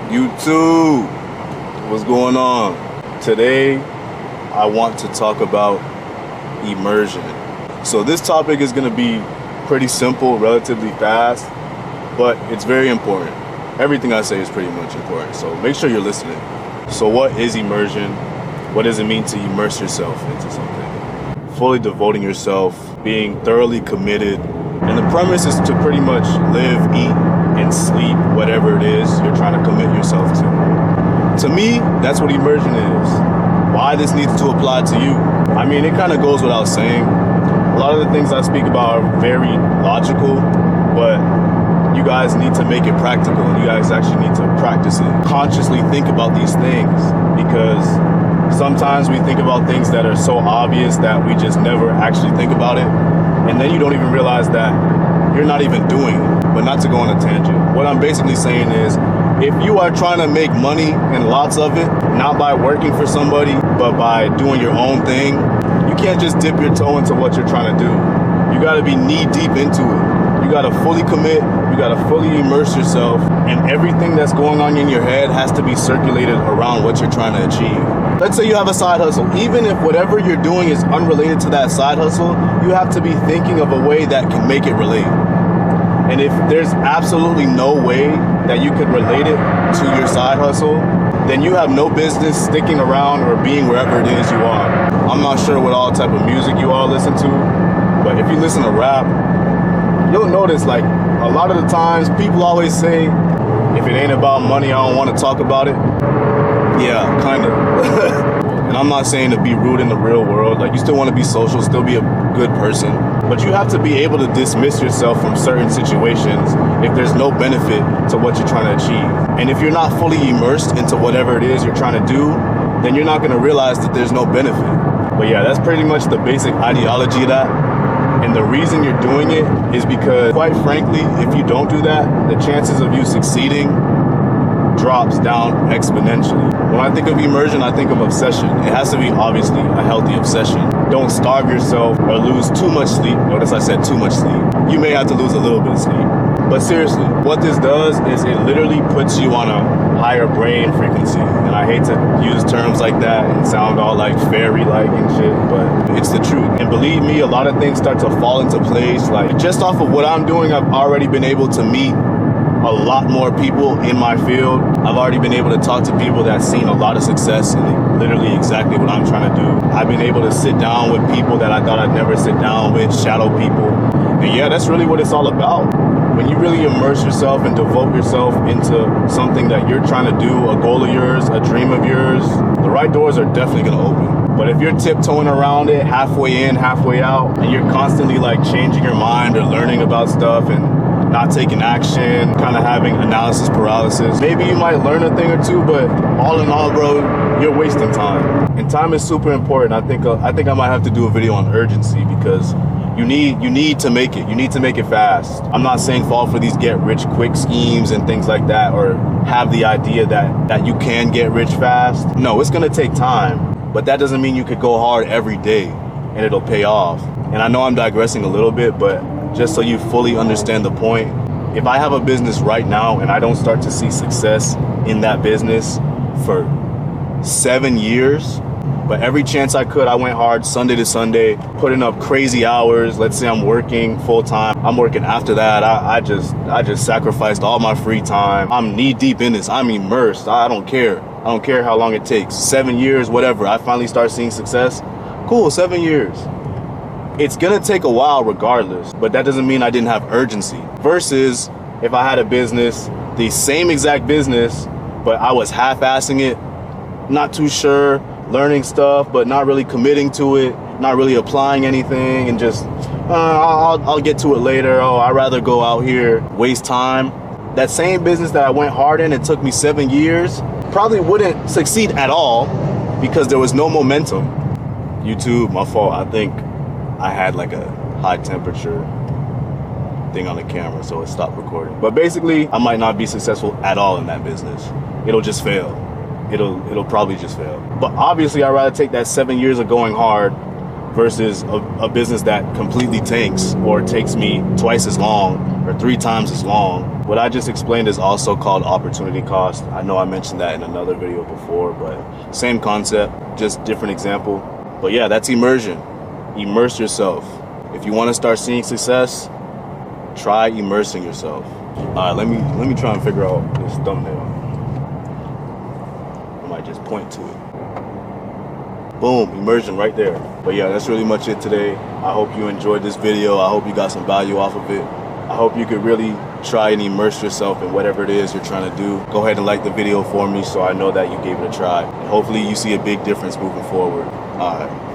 YouTube, what's going on? Today, I want to talk about immersion. So this topic is going to be pretty simple, relatively fast, but it's very important. Everything I say is pretty much important, so make sure you're listening. So what is immersion? What does it mean to immerse yourself into something? Fully devoting yourself, being thoroughly committed. And the premise is to pretty much live, eat, and sleep whatever it is you're trying to commit yourself to. To me, that's what immersion is. Why this needs to apply to you? I mean, it kind of goes without saying. A lot of the things I speak about are very logical, but you guys need to make it practical, and you guys actually need to practice it. Consciously think about these things, because sometimes we think about things that are so obvious that we just never actually think about it. And then you don't even realize that you're not even doing it. But not to go on a tangent. What I'm basically saying is, if you are trying to make money, and lots of it, not by working for somebody, but by doing your own thing, you can't just dip your toe into what you're trying to do. You gotta be knee deep into it. You gotta fully commit, you gotta fully immerse yourself, and everything that's going on in your head has to be circulated around what you're trying to achieve. Let's say you have a side hustle. Even if whatever you're doing is unrelated to that side hustle, you have to be thinking of a way that can make it relate. And if there's absolutely no way that you could relate it to your side hustle, then you have no business sticking around or being wherever it is you are. I'm not sure what all type of music you all listen to, but if you listen to rap, you'll notice, like, a lot of the times people always say, if it ain't about money, I don't want to talk about it. Yeah, kind of. And I'm not saying to be rude in the real world. Like, you still want to be social, still be a good person. But you have to be able to dismiss yourself from certain situations if there's no benefit to what you're trying to achieve. And if you're not fully immersed into whatever it is you're trying to do, then you're not going to realize that there's no benefit. But yeah, that's pretty much the basic ideology of that. And the reason you're doing it is because, quite frankly, if you don't do that, the chances of you succeeding drops down exponentially. When I think of immersion, I think of obsession. It has to be obviously a healthy obsession. Don't starve yourself or lose too much sleep. Notice I said too much sleep. You may have to lose a little bit of sleep. But seriously, what this does is it literally puts you on a higher brain frequency. And I hate to use terms like that and sound all like fairy-like and shit, but it's the truth. And believe me, a lot of things start to fall into place. Like, just off of what I'm doing, I've already been able to meet a lot more people in my field. I've already been able to talk to people that's seen a lot of success in literally exactly what I'm trying to do. I've been able to sit down with people that I thought I'd never sit down with, shadow people. And yeah, that's really what it's all about. When you really immerse yourself and devote yourself into something that you're trying to do, a goal of yours, a dream of yours, the right doors are definitely gonna open. But if you're tiptoeing around it, halfway in, halfway out, and you're constantly like changing your mind or learning about stuff and not taking action, kind of having analysis paralysis, maybe you might learn a thing or two, but all in all, bro, you're wasting time. And time is super important. I think I might have to do a video on urgency, because you need to make it. You need to make it fast. I'm not saying fall for these get rich quick schemes and things like that, or have the idea that you can get rich fast. No, it's gonna take time, but that doesn't mean you could go hard every day and it'll pay off. And I know I'm digressing a little bit, but just so you fully understand the point, if I have a business right now and I don't start to see success in that business for 7 years, but every chance I could, I went hard Sunday to Sunday, putting up crazy hours. Let's say I'm working full time. I'm working after that. I just sacrificed all my free time. I'm knee deep in this. I'm immersed. I don't care. I don't care how long it takes. 7 years, whatever. I finally start seeing success. Cool, 7 years. It's gonna take a while regardless, but that doesn't mean I didn't have urgency. Versus if I had a business, the same exact business, but I was half-assing it, not too sure, learning stuff, but not really committing to it, not really applying anything, and just, I'll get to it later. Oh, I'd rather go out here, waste time. That same business that I went hard in, it took me 7 years, probably wouldn't succeed at all because there was no momentum. YouTube, my fault. I think I had like a high temperature thing on the camera, so it stopped recording. But basically, I might not be successful at all in that business. It'll just fail. It'll probably just fail. But obviously, I'd rather take that 7 years of going hard versus a business that completely tanks or takes me twice as long or 3 times as long. What I just explained is also called opportunity cost. I know I mentioned that in another video before, but same concept, just different example. But yeah, that's immersion. Immerse yourself. If you want to start seeing success, try immersing yourself. All right, let me try and figure out this thumbnail. I might just point to it. Boom, immersion right there. But yeah, that's really much it today. I hope you enjoyed this video. I hope you got some value off of it. I hope you could really try and immerse yourself in whatever it is you're trying to do. Go ahead and like the video for me so I know that you gave it a try. And hopefully you see a big difference moving forward. All right.